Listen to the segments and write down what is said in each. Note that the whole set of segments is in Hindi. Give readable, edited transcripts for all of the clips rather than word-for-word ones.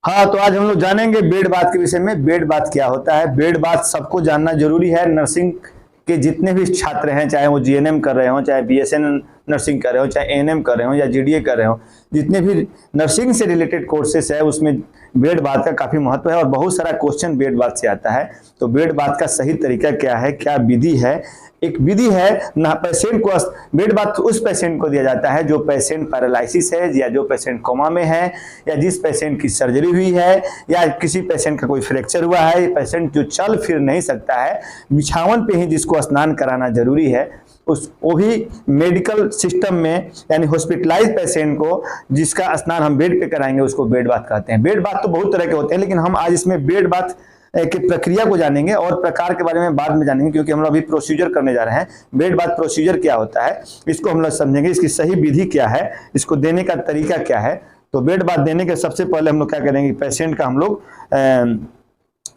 हाँ, तो आज हम लोग जानेंगे बेड बाथ के विषय में। बेड बाथ क्या होता है? बेड बाथ सबको जानना जरूरी है। नर्सिंग के जितने भी छात्र हैं, चाहे वो जीएनएम कर रहे हो, चाहे बीएसएन नर्सिंग कर रहे हो, चाहे एएनएम कर रहे हो या जीडीए कर रहे हो, जितने भी नर्सिंग से रिलेटेड कोर्सेस है उसमें बेड बाथ का काफी महत्व है और बहुत सारा क्वेश्चन बेड बाथ से आता है। तो बेड बाथ का सही तरीका क्या है, क्या विधि है? एक विधि है ना, पेशेंट को बेड बाथ उस पेशेंट को दिया जाता है जो पेशेंट पैरालिसिस है, या जो पेशेंट कोमा में है, या जिस पेशेंट की सर्जरी हुई है, या किसी पेशेंट का कोई फ्रैक्चर हुआ है, पेशेंट जो चल फिर नहीं सकता है, बिछावन पे ही जिसको स्नान कराना जरूरी है, उस वो भी मेडिकल सिस्टम में, यानी हॉस्पिटलाइज पेशेंट को जिसका स्नान हम बेड पे कराएंगे उसको बेड बाथ कहते हैं। बेड बाथ तो बहुत तरह के होते हैं, लेकिन हम आज इसमें बेड बाथ की प्रक्रिया को जानेंगे और प्रकार के बारे में बाद में जानेंगे, क्योंकि हम लोग अभी प्रोसीजर करने जा रहे हैं। बेड बाथ प्रोसीजर क्या होता है इसको हम लोग समझेंगे, इसकी सही विधि क्या है, इसको देने का तरीका क्या है। तो बेड बाथ देने के सबसे पहले हम लोग क्या करेंगे, पेशेंट का हम लोग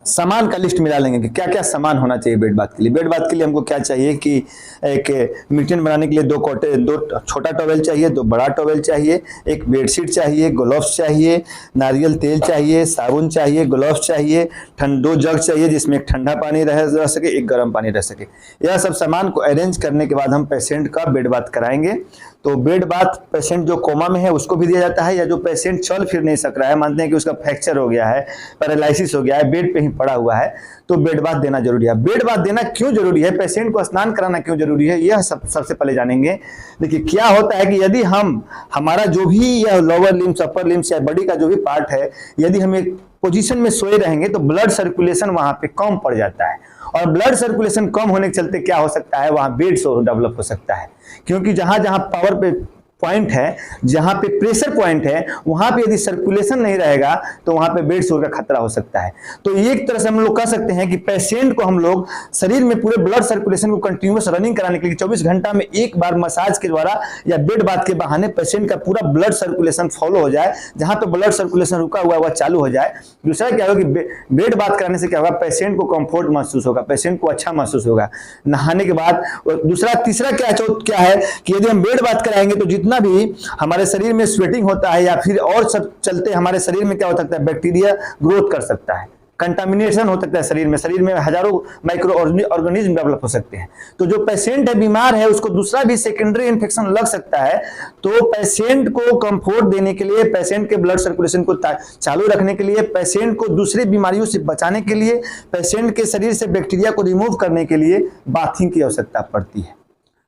सामान का लिस्ट मिला लेंगे कि क्या क्या सामान होना चाहिए बेड बाथ के लिए। बेड बाथ के लिए हमको क्या चाहिए कि एक मिल्टन बनाने के लिए दो छोटा टॉवेल चाहिए, 2 बड़ा टॉवेल चाहिए, एक बेडशीट चाहिए, ग्लव्स चाहिए, नारियल तेल चाहिए, साबुन चाहिए, ग्लव्स चाहिए, 2 जग चाहिए जिसमें एक ठंडा पानी रह सके, एक गर्म पानी रह सके। यह सब सामान को अरेंज करने के बाद हम पेशेंट का बेड बाथ कराएंगे। तो बेड बाथ पेशेंट जो कोमा में है उसको भी दिया जाता है, या जो पेशेंट चल फिर नहीं सक रहा है, मानते हैं कि उसका फ्रैक्चर हो गया है, पैरालिसिस हो गया है, बेड पे ही पड़ा हुआ है, तो बेड बाथ देना जरूरी है। बेड बाथ देना क्यों जरूरी है, पेशेंट को स्नान कराना क्यों जरूरी है, यह सबसे पहले जानेंगे। देखिए क्या होता है कि यदि हमारा जो भी यह लोअर लिम्स, अपर लिम्स या बॉडी का जो भी पार्ट है, यदि हम एक पोजीशन में सोए रहेंगे तो ब्लड सर्कुलेशन वहां पे कम पड़ जाता है, और ब्लड सर्कुलेशन कम होने के चलते क्या हो सकता है, वहां बेड सोर डेवलप हो सकता है। क्योंकि जहां जहां पावर पे पॉइंट है, जहां पे प्रेशर पॉइंट है, वहां पे यदि सर्कुलेशन नहीं रहेगा तो वहां पे बेड सोर का खतरा हो सकता है। तो एक तरह से हम लोग कह सकते हैं कि पेशेंट को हम लोग शरीर में पूरे ब्लड सर्कुलेशन को कंटिन्यूअस रनिंग कराने के लिए 24 घंटा में एक बार मसाज के द्वारा या बेड बाथ के बहाने पेशेंट का पूरा ब्लड सर्कुलेशन फॉलो हो जाए, जहां पे ब्लड सर्कुलेशन रुका हुआ है वह चालू हो जाए। दूसरा क्या होगा कि बेड बाथ कराने से क्या होगा, पेशेंट को कंफर्ट महसूस होगा, पेशेंट को अच्छा महसूस होगा नहाने के बाद। तीसरा क्या है कि यदि हम बेड बाथ कराएंगे तो जितना भी हमारे शरीर में स्वेटिंग होता है या फिर और सब चलते हमारे शरीर में क्या हो सकता है, बैक्टीरिया ग्रोथ कर सकता है, कंटामिनेशन हो सकता है, शरीर में हजारों माइक्रो ऑर्गेनिज्म डेवलप हो सकते हैं। तो जो पेशेंट है बीमार है उसको दूसरा भी सेकेंडरी इन्फेक्शन लग सकता है। तो पेशेंट को कंफर्ट देने के लिए, पेशेंट के ब्लड सर्कुलेशन को चालू रखने के लिए, पेशेंट को दूसरी बीमारियों से बचाने के लिए, पेशेंट के शरीर से बैक्टीरिया को रिमूव करने के लिए बाथिंग की आवश्यकता पड़ती है।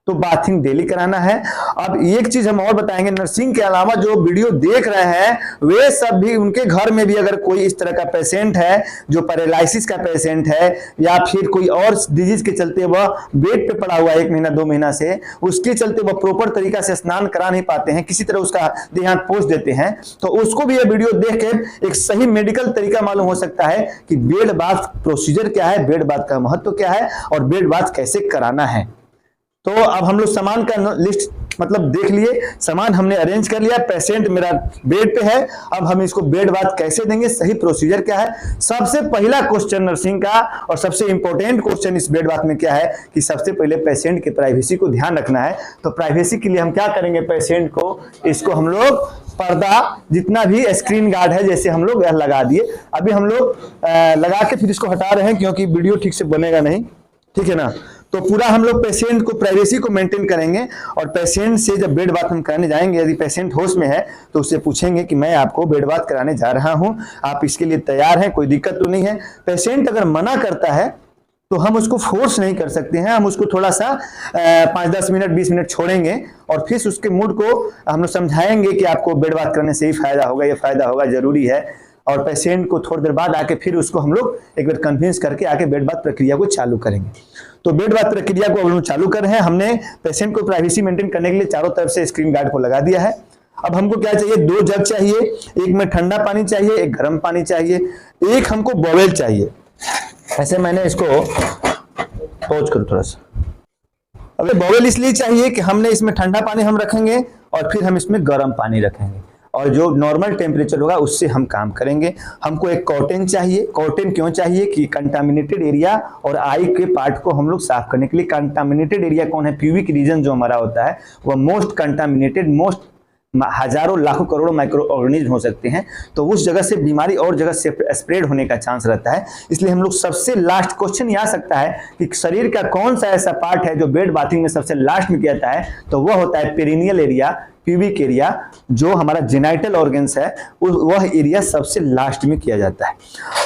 तो बाथिंग डेली कराना है। अब एक चीज हम और बताएंगे, नर्सिंग के अलावा जो वीडियो देख रहे हैं वे सब भी, उनके घर में भी अगर कोई इस तरह का पेशेंट है जो पैरालिसिस का पेशेंट है, या फिर कोई और डिजीज के चलते वह बेड पे पड़ा हुआ है 1 महीना 2 महीना से, उसके चलते वह प्रॉपर तरीका से स्नान करा नहीं पाते हैं, किसी तरह उसका देहांत पोष देते हैं, तो उसको भी यह वीडियो देख के एक सही मेडिकल तरीका मालूम हो सकता है कि बेड बाथ प्रोसीजर क्या है, बेड बाथ का महत्व क्या है और बेड बाथ कैसे कराना है। तो अब हम लोग सामान का लिस्ट मतलब देख लिए, सामान हमने अरेंज कर लिया, पेशेंट मेरा बेड पे है, अब हम इसको बेड बाथ कैसे देंगे, सही प्रोसीजर क्या है। सबसे पहला क्वेश्चन नर्सिंग का और सबसे इंपॉर्टेंट क्वेश्चन इस बेड बाथ में क्या है कि सबसे पहले पेशेंट के प्राइवेसी को ध्यान रखना है। तो प्राइवेसी के लिए हम क्या करेंगे, पेशेंट को इसको हम लोग पर्दा जितना भी स्क्रीन गार्ड है जैसे हम लोग लगा दिए। अभी हम लोग लगा के फिर इसको हटा रहे हैं क्योंकि वीडियो ठीक से बनेगा नहीं, ठीक है ना। तो पूरा हम लोग पेशेंट को प्राइवेसी को मेंटेन करेंगे, और पेशेंट से जब बेड बाथ हम कराने जाएंगे, यदि पेशेंट होश में है तो उससे पूछेंगे कि मैं आपको बेड बाथ कराने जा रहा हूं, आप इसके लिए तैयार हैं, कोई दिक्कत तो नहीं है। पेशेंट अगर मना करता है तो हम उसको फोर्स नहीं कर सकते हैं, हम उसको थोड़ा सा 5-10 मिनट 20 मिनट छोड़ेंगे और फिर उसके मूड को हम लोग समझाएंगे कि आपको बेड बाथ करने से ही फायदा होगा, ये फायदा होगा, जरूरी है। और पेशेंट को थोड़ी देर बाद आके फिर उसको हम लोग एक बार कन्विंस करके आके बेड बाथ प्रक्रिया को चालू करेंगे। तो बेड बाथ प्रक्रिया को हम लोग चालू कर रहे हैं। हमने पेशेंट को प्राइवेसी मेंटेन करने के लिए चारों तरफ से स्क्रीन गार्ड को लगा दिया है। अब हमको क्या चाहिए, 2 जग चाहिए, एक में ठंडा पानी चाहिए, एक गर्म पानी चाहिए, एक हमको बॉवेल चाहिए। ऐसे मैंने इसको पहुंच करूं थोड़ा सा। अब बॉवेल इसलिए चाहिए कि हमने इसमें ठंडा पानी हम रखेंगे और फिर हम इसमें गर्म पानी रखेंगे, और जो नॉर्मल टेम्परेचर होगा उससे हम काम करेंगे। हमको एक कॉटन चाहिए। कॉटन क्यों चाहिए कि कंटामिनेटेड एरिया और आई के पार्ट को हम लोग साफ करने के लिए। कंटामिनेटेड एरिया कौन है, प्यूबिक रीजन जो हमारा होता है वह मोस्ट कंटामिनेटेड, मोस्ट हजारों लाखों करोड़ों माइक्रो ऑर्गेनिज्म हो सकते हैं, तो उस जगह से बीमारी और जगह से स्प्रेड होने का चांस रहता है। इसलिए हम लोग सबसे लास्ट क्वेश्चन ये आ सकता है कि शरीर का कौन सा ऐसा पार्ट है जो बेड बाथिंग में सबसे लास्ट में किया जाता है, तो वह होता है पेरिनियल एरिया, प्यूबिक एरिया, जो हमारा जेनाइटल ऑर्गन्स है वह एरिया सबसे लास्ट में किया जाता है।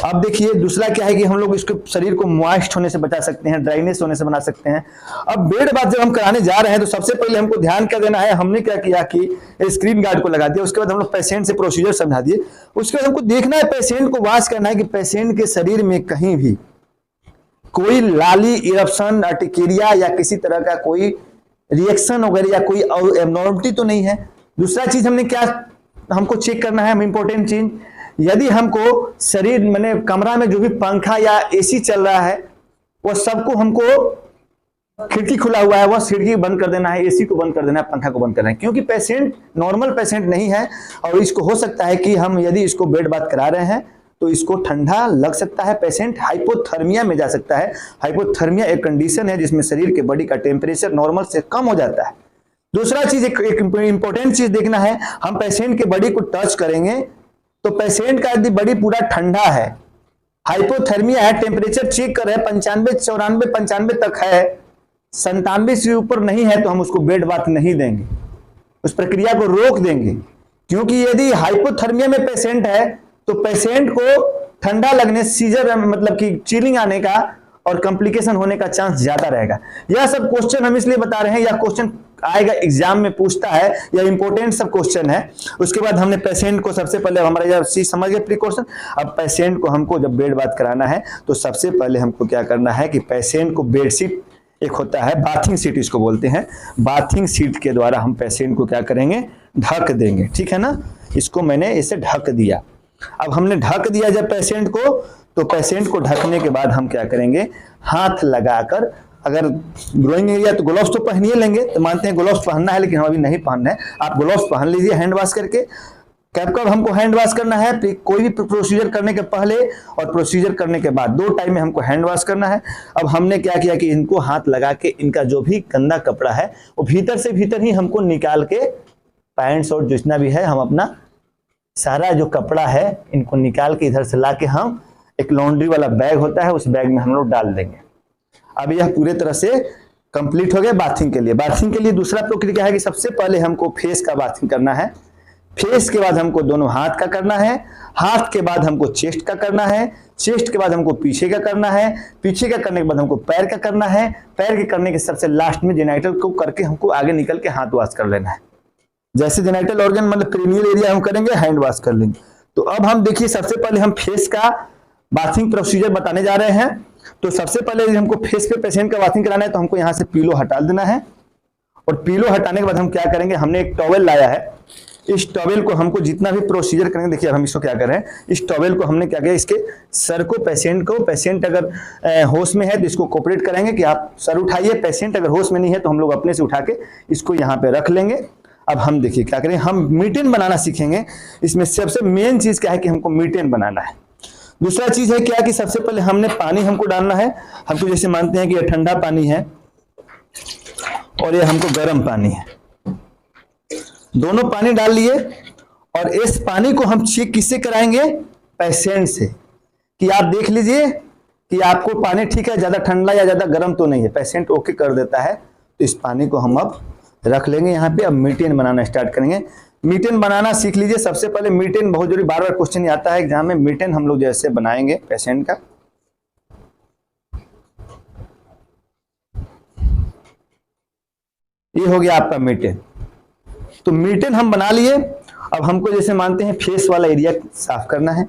अब देखिए दूसरा क्या है कि हम लोग इसको शरीर को मॉइस्ट होने से बचा सकते हैं, ड्राइनेस होने से बना सकते हैं। अब बेड बाथ जब हम कराने जा रहे हैं तो सबसे पहले हमको ध्यान क्या देना है, हमने क्या किया कि स्क्रीन गार्ड को लगा दिया, उसके बाद हम लोग पेशेंट से प्रोसीजर समझा दिए, उसके बाद हमको देखना है पेशेंट को वॉच करना है कि पेशेंट के शरीर में कहीं भी कोई लाली, इरप्शन, अर्टिकेरिया या किसी तरह का कोई रिएक्शन वगैरह या कोई एबनॉर्मलिटी तो नहीं है। दूसरा चीज हमने क्या हमको चेक करना है, इंपॉर्टेंट चीज, यदि हमको शरीर मैंने कमरा में जो भी पंखा या एसी चल रहा है वह सबको हमको, खिड़की खुला हुआ है वह खिड़की बंद कर देना है, एसी को बंद कर देना है, पंखा को बंद कर देना है, क्योंकि पेशेंट नॉर्मल पेशेंट नहीं है और इसको हो सकता है कि हम यदि इसको बेड बाथ करा रहे हैं तो इसको ठंडा लग सकता है, पेशेंट हाइपोथर्मिया में जा सकता है। हाइपोथर्मिया एक कंडीशन है जिसमें शरीर के बॉडी का टेम्परेचर नॉर्मल से कम हो जाता है। दूसरा चीज एक इंपॉर्टेंट चीज देखना है, हम पेशेंट के बॉडी को टच करेंगे तो पेशेंट का यदि बॉडी पूरा ठंडा है, हाइपोथर्मिया है, टेम्परेचर चेक कर रहे हैं 95, 94, 95 तक है, 97 से ऊपर नहीं है, तो हम उसको बेड बाथ नहीं देंगे, उस प्रक्रिया को रोक देंगे। क्योंकि यदि हाइपोथर्मिया में पेशेंट है तो पेशेंट को ठंडा लगने, सीजर मतलब कि चिलिंग आने का और कॉम्प्लिकेशन होने का चांस ज्यादा रहेगा। यह सब क्वेश्चन हम इसलिए बता रहे हैं, यह क्वेश्चन आएगा एग्जाम में पूछता है, यह इंपॉर्टेंट सब क्वेश्चन है। उसके बाद हमने पेशेंट को सबसे पहले हमारा यह चीज समझ गए प्रिकॉशन। अब पेशेंट को हमको जब बेड बाथ कराना है तो सबसे पहले हमको क्या करना है कि पेशेंट को बेडशीट, एक होता है बाथिंग सीट इसको बोलते हैं, बाथिंग सीट के द्वारा हम पेशेंट को क्या करेंगे, ढक देंगे। ठीक है ना, इसको मैंने इसे ढक दिया। अब हमने ढक दिया जब पेशेंट को, तो पेशेंट को ढकने के बाद हम क्या करेंगे, हाथ लगाकर, अगर ग्रोइंग एरिया तो ग्लोव्स तो पहन ही लेंगे, तो मानते हैं ग्लोव्स पहनना है लेकिन हम अभी नहीं पहनना है, आप ग्लोव्स पहन लीजिए हैंड वॉश करके। कब हमको हैंड वॉश करना है, कोई भी प्रोसीजर करने के पहले और प्रोसीजर करने के बाद, दो टाइम में हमको हैंड वॉश करना है। अब हमने क्या किया कि इनको हाथ लगा के इनका जो भी गंदा कपड़ा है वो भीतर से भीतर ही हमको निकाल के, पैंट्स और जितना भी है, हम अपना सारा जो कपड़ा है इनको निकाल के इधर से ला के हम एक लॉन्ड्री वाला बैग होता है, उस बैग में हम लोग डाल देंगे। अब यह पूरे तरह से कंप्लीट हो गया बाथिंग के लिए। बाथिंग के लिए दूसरा प्रक्रिया है कि सबसे पहले हमको फेस का बाथिंग करना है, फेस के बाद हमको दोनों हाथ का करना है, हाथ के बाद हमको चेस्ट का करना है, चेस्ट के बाद हमको पीछे का करना है, पीछे का करने के बाद हमको पैर का करना है, पैर के करने के सबसे लास्ट में जेनाइटल को करके हमको आगे निकल के हाथ वॉश कर लेना है। जैसे जेनाइटल ऑर्गन मतलब पेरिनियल एरिया हम करेंगे, हैंड वॉश कर लेंगे। तो अब हम देखिए सबसे पहले हम फेस का बाथिंग प्रोसीजर बताने जा रहे हैं। तो सबसे पहले यदि हमको फेस पे पेशेंट का बाथिंग कराना है तो हमको यहाँ से पीलो हटा देना है, और पीलो हटाने के बाद हम क्या करेंगे, हमने एक टॉवेल लाया है, इस टॉवेल को हमको जितना भी प्रोसीजर करेंगे, देखिए हम इसको क्या कर रहे हैं, इस टॉवेल को हमने क्या किया, इसके सर को पेशेंट अगर होश में है तो इसको कोऑपरेट करेंगे कि आप सर उठाइए, पेशेंट अगर होश में नहीं है तो हम लोग अपने से उठा के इसको यहाँ पे रख लेंगे। अब हम देखिए क्या करें, हम मीटेन बनाना सीखेंगे। इसमें सबसे मेन चीज क्या है कि हमको मीटेन बनाना है। दूसरा चीज है क्या कि सबसे पहले हमने पानी हमको डालना है। हमको जैसे मानते हैं कि ये ठंडा पानी है और ये हमको गर्म पानी है, दोनों पानी डाल लिए, और इस पानी को हम चेक किससे कराएंगे, पेशेंट से, कि आप देख लीजिए कि आपको पानी ठीक है, ज्यादा ठंडा या ज्यादा गर्म तो नहीं है। पेशेंट ओके कर देता है तो इस पानी को हम अब रख लेंगे यहाँ पे। अब मीटेन बनाना स्टार्ट करेंगे। मीटेन बनाना सीख लीजिए सबसे पहले। मीटेन बहुत जरूरी, बार बार क्वेश्चन आता है एग्जाम में। मीटेन हम लोग जैसे बनाएंगे पेशेंट का, ये हो गया आपका मीटेन। तो मीटेन हम बना लिए। अब हमको जैसे मानते हैं फेस वाला एरिया साफ करना है,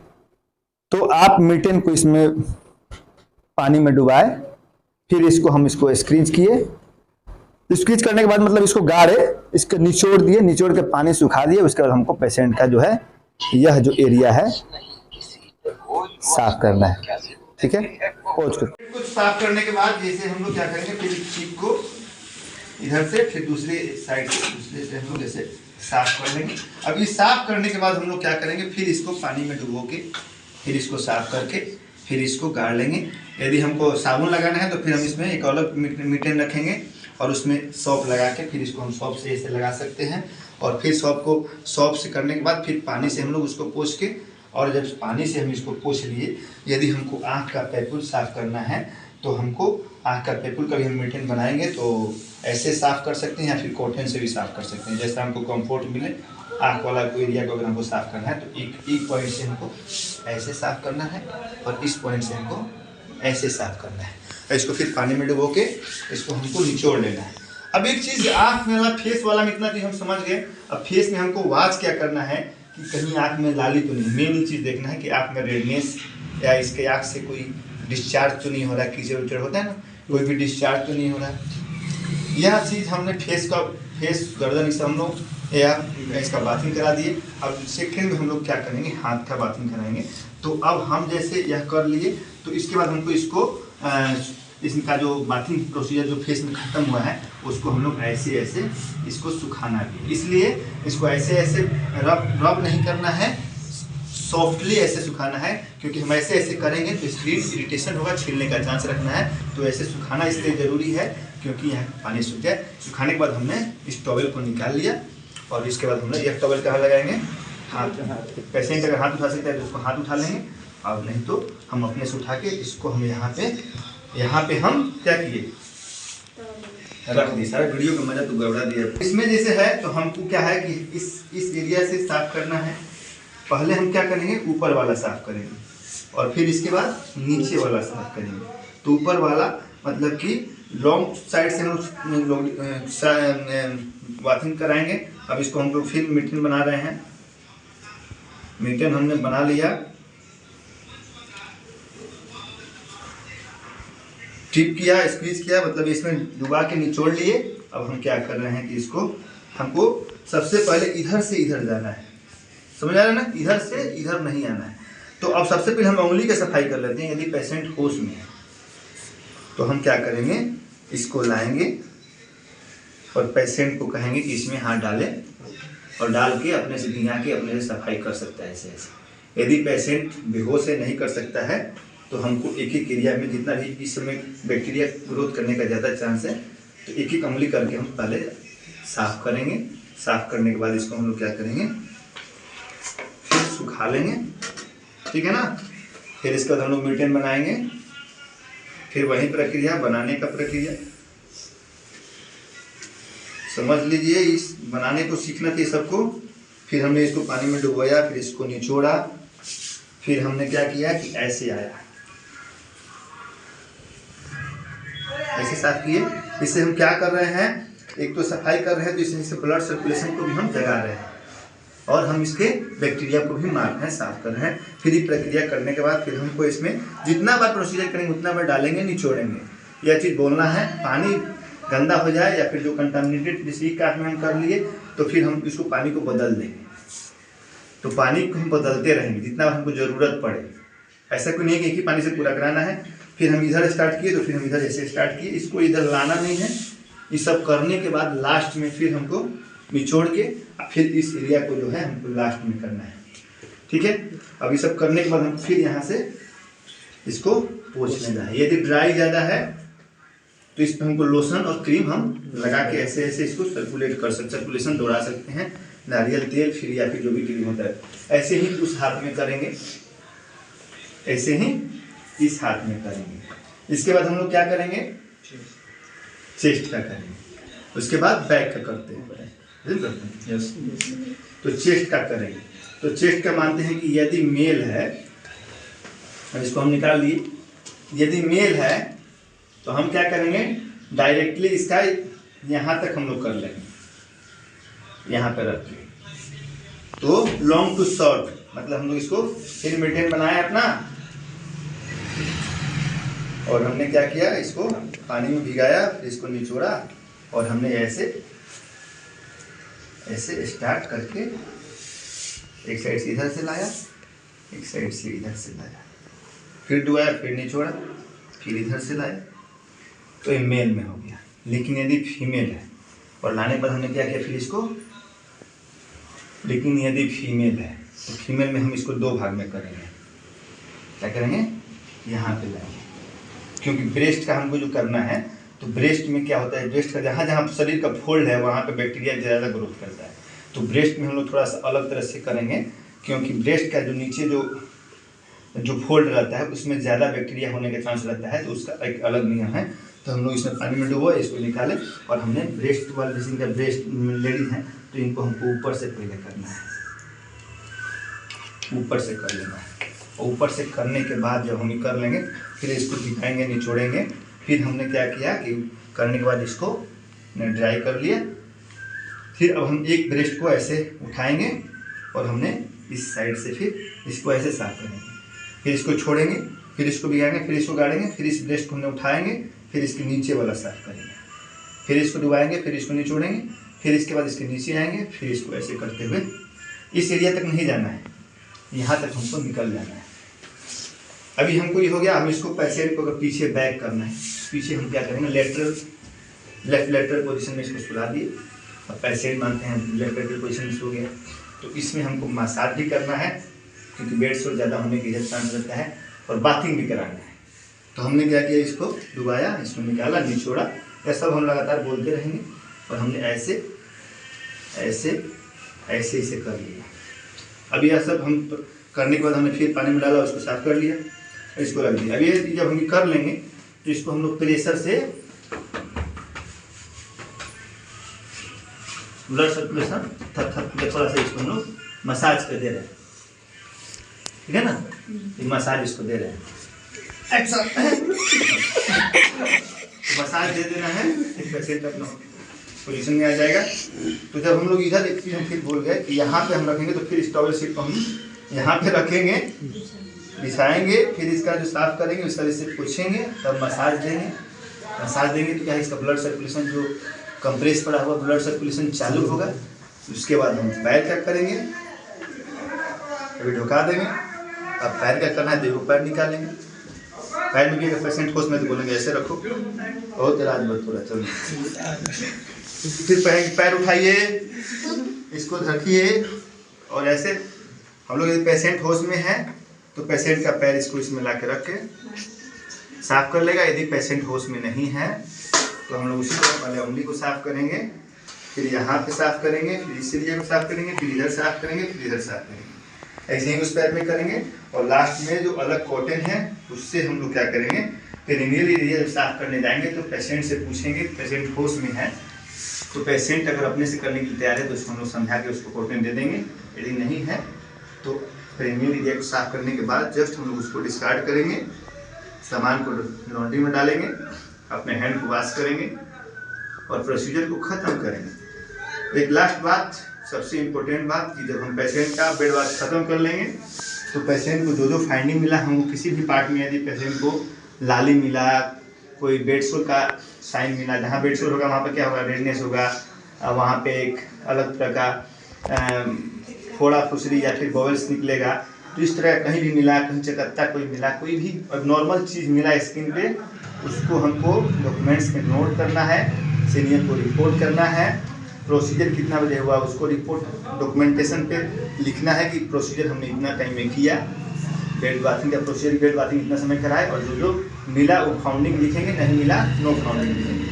तो आप मीटेन को इसमें पानी में डुबाए, फिर इसको स्क्रीज किए। स्क्रीज करने के बाद मतलब इसको गाड़े, इसको निचोड़ दिए, निचोड़ के पानी सुखा दिए। उसके बाद हमको पेशेंट का जो है यह जो एरिया है साफ करना है। ठीक है, कुछ साफ करने के बाद जैसे हम लोग क्या करेंगे, फिर चीक को इधर से फिर दूसरे साइड से हम लोग जैसे साफ कर लेंगे। अब ये साफ करने के बाद हम लोग क्या करेंगे, फिर इसको पानी में डुबो के फिर इसको साफ करके फिर इसको गाड़ लेंगे। यदि हमको साबुन लगाना है तो फिर हम इसमें एक अलग मीटेन रखेंगे और उसमें सॉप लगा के फिर इसको हम सॉप से ऐसे लगा सकते हैं। और फिर सौंफ से करने के बाद फिर पानी से हम लोग उसको पोंछ के, और जब पानी से हम इसको पोंछ लिए, यदि हमको आँख का पैपुल साफ़ करना है तो हमको आँख का पैपुल कभी हम मेंटेन बनाएंगे तो ऐसे साफ़ कर सकते हैं या फिर कॉटन से भी साफ़ कर सकते हैं, जैसा हमको कंफर्ट मिले। आँख वाला कोई एरिया को अगर हमको साफ़ करना है तो एक पॉइंट से हमको ऐसे साफ़ करना है और इस पॉइंट से हमको ऐसे साफ़ करना है। इसको फिर पानी में डुबो के इसको हमको निचोड़ लेना है। अब एक चीज़ आँख में वाला फेस वाला में इतना चीज़ हम समझ गए। अब फेस में हमको वॉच क्या करना है कि कहीं आँख में लाली तो नहीं। मेन चीज़ देखना है कि आँख में रेडनेस या इसके आँख से कोई डिस्चार्ज तो नहीं हो रहा है, कीचड़ उचड़ होता है ना, कोई भी डिस्चार्ज तो नहीं हो रहा है। यह चीज़ हमने फेस गर्दन इससे हम लोग या इसका बाथिंग करा दिए। अब सेकेंड में हम लोग क्या करेंगे, हाथ का बाथिंग कराएंगे। तो अब हम जैसे यह कर लिए तो इसके बाद हमको इसका जो बाथिंग प्रोसीजर जो फेस में ख़त्म हुआ है उसको हम लोग ऐसे इसको सुखाना भी, इसलिए इसको ऐसे रब नहीं करना है, सॉफ्टली ऐसे सुखाना है, क्योंकि हम ऐसे करेंगे तो स्क्रीन इरिटेशन होगा, छीलने का चांस रखना है। तो ऐसे सुखाना इसलिए ज़रूरी है क्योंकि यहाँ पानी सूख जाए। सुखाने के बाद हमने इस टॉवल को निकाल लिया और इसके बाद हमने एक टॉवल कहाँ लगाएंगे, हाथ। पेशेंट अगर हाथ उठा सकता है तो उसको हाथ उठा लेंगे, और नहीं तो हम अपने से उठा के इसको हम यहाँ पे हम क्या किए, रख दिए। सारा वीडियो का मजा तो गड़बड़ा दिया। इसमें जैसे है तो हमको क्या है कि इस एरिया से साफ करना है। पहले हम क्या करेंगे, ऊपर वाला साफ करेंगे और फिर इसके बाद नीचे वाला साफ करेंगे। तो ऊपर वाला मतलब कि लॉन्ग साइड से हम लोग बाथिंग कराएंगे। अब इसको हम लोग फिर मिटेन बना रहे हैं। मिटेन हमने बना लिया, टिप किया, स्क्वीज किया, मतलब इसमें डुबा के निचोड़ लिए। अब हम क्या कर रहे हैं कि इसको हमको सबसे पहले इधर से इधर जाना है, समझ आ रहा है ना, इधर से इधर नहीं आना है। तो अब सबसे पहले हम उंगली की सफाई कर लेते हैं। यदि पेशेंट होश में है तो हम क्या करेंगे, इसको लाएंगे और पेशेंट को कहेंगे कि इसमें हाथ डालें और डाल के अपने से भिंगा के अपने से सफाई कर सकता है ऐसे। यदि पेशेंट बेहोश है, नहीं कर सकता है, तो हमको एक एरिया में जितना भी इस समय बैक्टीरिया ग्रोथ करने का ज़्यादा चांस है, तो एक उंगली करके हम पहले साफ़ करेंगे। साफ़ करने के बाद इसको हम लोग क्या करेंगे, फिर सुखा लेंगे, ठीक है ना। फिर इसका हम लोग मिटेन बनाएंगे। फिर वही प्रक्रिया, बनाने का प्रक्रिया समझ लीजिए। इस बनाने को सीखना चाहिए सबको। फिर हमने इसको पानी में डुबोया, फिर इसको निचोड़ा, फिर हमने क्या किया कि ऐसे आया, ऐसे साफ किए। इससे हम क्या कर रहे हैं, एक तो सफाई कर रहे हैं, तो इससे ब्लड सर्कुलेशन को भी हम जगा रहे हैं और हम इसके बैक्टीरिया को भी मार रहे हैं, साफ कर रहे हैं। फिर ये प्रक्रिया करने के बाद फिर हमको इसमें जितना बार प्रोसीजर करेंगे उतना बार डालेंगे, निचोड़ेंगे। यह चीज़ बोलना है। पानी गंदा हो जाए या फिर जो कंटामिनेटेड जिस काट में हम कर लिए, तो फिर हम इसको पानी को बदल देंगे। तो पानी को हम बदलते रहेंगे जितना हमको ज़रूरत पड़े। ऐसा कोई नहीं कि एक ही पानी से पूरा कराना है। फिर हम इधर स्टार्ट किए तो फिर हम इधर ऐसे स्टार्ट किए, इसको इधर लाना नहीं है। ये सब करने के बाद लास्ट में फिर हमको निचोड़ के फिर इस एरिया को जो है हमको लास्ट में करना है, ठीक है। अब ये सब करने के बाद हम फिर यहाँ से इसको पोंछ लेना है। यदि ड्राई ज़्यादा है तो इस पर हमको लोशन और क्रीम हम लगा के ऐसे इसको सर्कुलेट कर सकते, सर्कुलेशन दौड़ा सकते हैं। नारियल तेल फिर या फिर जो भी क्रीम होता है, ऐसे ही उस हाथ में करेंगे, ऐसे ही इस हाथ में करेंगे। इसके बाद हम लोग क्या करेंगे, चेस्ट का करेंगे, उसके बाद बैक का करते हैं। यस। तो चेस्ट का करेंगे। तो चेस्ट का मानते हैं कि यदि मेल है, इसको हम निकाल लिए, यदि मेल है तो हम क्या करेंगे, डायरेक्टली इसका यहाँ तक हम लोग कर लेंगे, यहाँ पे रख के। तो लॉन्ग टू शॉर्ट मतलब हम लोग इसको फिर मिटेन बनाया अपना, और हमने क्या किया, इसको पानी में भिगाया, फिर इसको निचोड़ा और हमने ऐसे स्टार्ट करके एक साइड से इधर से लाया, एक साइड से इधर से लाया, फिर डुबाया, फिर निचोड़ा, फिर इधर से लाया। तो ये मेल में हो गया। लेकिन यदि फीमेल है और लाने पर हमने क्या किया, फिर इसको, लेकिन यदि फीमेल है तो फीमेल में हम इसको दो भाग में करेंगे। क्या करेंगे, यहाँ पे लाएंगे, क्योंकि ब्रेस्ट का हमको जो करना है, तो ब्रेस्ट में क्या होता है, ब्रेस्ट का जहाँ जहाँ शरीर का फोल्ड है वहाँ पे बैक्टीरिया ज़्यादा ग्रोथ करता है। तो ब्रेस्ट में हम लोग थोड़ा सा अलग तरह से करेंगे, क्योंकि ब्रेस्ट का जो नीचे जो फोल्ड रहता है उसमें ज़्यादा बैक्टीरिया होने का चांस रहता है, तो उसका एक अलग नियम है। तो हम लोग इसमें पानी में डुबो, इसको निकालें और हमने ब्रेस्ट वाले जिनका ब्रेस्ट लेडीज हैं तो इनको हमको ऊपर से पहले करना है, ऊपर से कर लेना है। और ऊपर से करने के बाद जब हम कर लेंगे फिर इसको दिखाएंगे, निचोड़ेंगे। फिर हमने क्या किया कि करने के बाद इसको ड्राई कर लिया। फिर अब हम एक ब्रेस्ट को ऐसे उठाएंगे और हमने इस साइड से फिर इसको ऐसे साफ करेंगे, फिर इसको छोड़ेंगे, फिर इसको भिगाएंगे, फिर इसको गाड़ेंगे, फिर इस ब्रेस्ट को हमने उठाएंगे, फिर इसके नीचे वाला साफ करेंगे, फिर इसको डुबाएंगे, फिर इसको निचोड़ेंगे, फिर इसके बाद इसके नीचे आएंगे, फिर इसको ऐसे करते हुए इस एरिया तक नहीं जाना है, यहाँ तक हमको निकल जाना है। अभी हमको ये हो गया। हम इसको पेशेंट को अगर पीछे बैक करना है, पीछे हम क्या करेंगे, लेफ्ट लेटरल पोजीशन में इसको सुला दिए और पेशेंट मानते हैं लेफ्ट लेटरल पोजीशन में सो गया। तो इसमें हमको मसाज भी करना है, क्योंकि बेड सोर ज़्यादा होने की चांस रहता है, और बाथिंग भी कराना है। तो हमने क्या किया, इसको डुबाया, इसको निकाला, निचोड़ा, यह सब हम लगातार बोलते रहेंगे। और हमने ऐसे ऐसे ऐसे इसे कर लिया। अभी यह सब हम करने के बाद हमने फिर पानी में डाला, उसको साफ कर लिया, इसको रख दिया। अभी जब हम कर लेंगे तो इसको हम लोग प्रेशर से ब्लड सर्कुलेशन थोड़ा सा इसको हम लोग मसाज कर दे रहे हैं, ठीक है ना, मसाज इसको दे रहे हैं, मसाज दे देना है, पेशेंट अपना पोजीशन में आ जाएगा। तो जब हम लोग इधर एक चीज हम फिर बोल गए कि यहाँ पे हम रखेंगे, तो फिर इस टॉवल शीट को हम यहाँ पे रखेंगे, बिछाएंगे, फिर इसका जो साफ करेंगे उसका इससे पूछेंगे, तब मसाज देंगे। मसाज देंगे तो क्या है, इसका ब्लड सर्कुलेशन जो कंप्रेस पड़ा हुआ ब्लड सर्कुलेशन चालू होगा। उसके बाद हम पैर क्या करेंगे, अभी ढुका देंगे। अब पैर क्या करना है, देखो पैर निकालेंगे, पैर में भी अगर पेशेंट होश में तो बोलेंगे ऐसे रखो, बहुत राज मत थोड़ा चलो। फिर पैर उठाइए, इसको रखिए, और ऐसे हम लोग यदि पेशेंट होश में है तो पेशेंट का पैर इसको इसमें ला के रख के साफ कर लेगा। यदि पेशेंट होश में नहीं है तो हम लोग उसी तरह पहले उंगली को साफ करेंगे, फिर यहाँ पे साफ करेंगे, फिर इस एरिया को साफ करेंगे, फिर इधर साफ करेंगे, फिर इधर साफ करेंगे, ऐसे ही उस पैर में करेंगे। और लास्ट में जो अलग कॉटन है उससे हम लोग क्या करेंगे, पेरिनियल एरिया जब साफ करने जाएंगे तो पेशेंट से पूछेंगे, पेशेंट होश में है तो पेशेंट अगर अपने से करने के लिए तैयार है तो उसको हम लोग समझा के उसको कॉटन दे देंगे। यदि नहीं है तो पेरिनियल एरिया को साफ करने के बाद जस्ट हम लोग उसको डिस्कार्ड करेंगे, सामान को लॉन्ड्री में डालेंगे, अपने हैंड को वॉश करेंगे और प्रोसीजर को ख़त्म करेंगे। एक लास्ट बात, सबसे इम्पोर्टेंट बात, कि जब हम पेशेंट का बेड वॉश ख़त्म कर लेंगे तो पेशेंट को जो जो फाइंडिंग मिला, हम किसी भी पार्ट में यदि पेशेंट को लाली मिला, कोई बेड सोर का साइन मिला, जहाँ बेड सोर होगा वहाँ पर क्या होगा, रेडनेस होगा, वहाँ पे एक अलग तरह का फोड़ा फुसरी या फिर बॉवल्स निकलेगा, तो इस तरह कहीं भी मिला, कहीं चकत्ता कोई मिला, कोई भी नॉर्मल चीज़ मिला स्किन पे, उसको हमको डॉक्यूमेंट्स में नोट करना है, सीनियर को रिपोर्ट करना है, प्रोसीजर कितना बजे हुआ उसको रिपोर्ट डॉक्यूमेंटेशन पे लिखना है कि प्रोसीजर हमने इतना टाइम में किया, बेड बाथिंग का प्रोसीजर, बेड बाथिंग इतना समय कराए, और जो जो मिला वो फाउंडिंग लिखेंगे, नहीं मिला नो फाउंडिंग लिखेंगे।